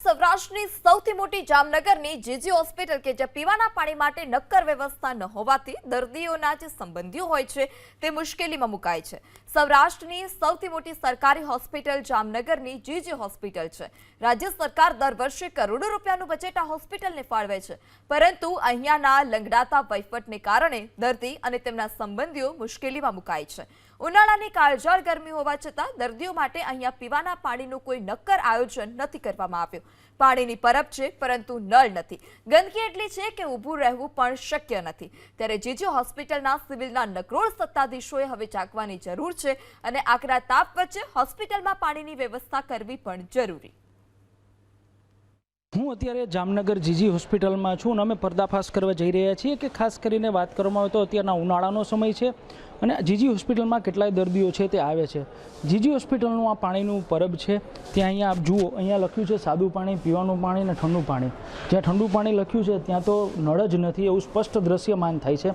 સૌરાષ્ટ્રની સૌથી મોટી જામનગરની જીજી હોસ્પિટલ કે જ્યાં પીવાના પાણી માટે નક્કર વ્યવસ્થા ન હોવાથી દર્દીઓના જે સંબંધીઓ હોય છે તે મુશ્કેલીમાં મુકાય છે। સૌરાષ્ટ્રની સૌથી મોટી સરકારી હોસ્પિટલ જામનગરની જીજી હોસ્પિટલ છે। રાજ્ય સરકાર દર વર્ષે કરોડો રૂપિયાનું બજેટ આ હોસ્પિટલને ફાળવે છે, પરંતુ અહીંયાના લંગડાતા વહીવટને કારણે દર્દી અને તેમના સંબંધીઓ મુશ્કેલીમાં મુકાય છે। ઉનાળાની કાળઝાળ ગરમી હોવા છતાં દર્દીઓ માટે અહીંયા પીવાના પાણીનું કોઈ નક્કર આયોજન નથી કરવામાં આવ્યું। પાણીની પરબ છે, પરંતુ નળ નથી। ગંદકી એટલી છે કે ઊભું રહેવું પણ શક્ય નથી। ત્યારે જીજી હોસ્પિટલના સિવિલના નકરોડ સત્તાધીશોએ હવે જાગવાની જરૂર છે અને આકરા તાપ વચ્ચે હોસ્પિટલમાં પાણીની વ્યવસ્થા કરવી પણ જરૂરી। હું અત્યારે જામનગર જીજી હોસ્પિટલમાં છું અને અમે પર્દાફાશ કરવા જઈ રહ્યા છીએ કે ખાસ કરીને વાત કરવામાં આવે તો અત્યારના ઉનાળાનો સમય છે અને જીજી હોસ્પિટલમાં કેટલાય દર્દીઓ છે તે આવે છે। જીજી હોસ્પિટલનું આ પાણીનું પરબ છે, ત્યાં અહીંયા આપ જુઓ, અહીંયા લખ્યું છે સાદું પાણી, પીવાનું પાણી અને ઠંડુ પાણી। જ્યાં ઠંડુ પાણી લખ્યું છે ત્યાં તો નળ જ નથી, એવું સ્પષ્ટ દ્રશ્યમાન થાય છે।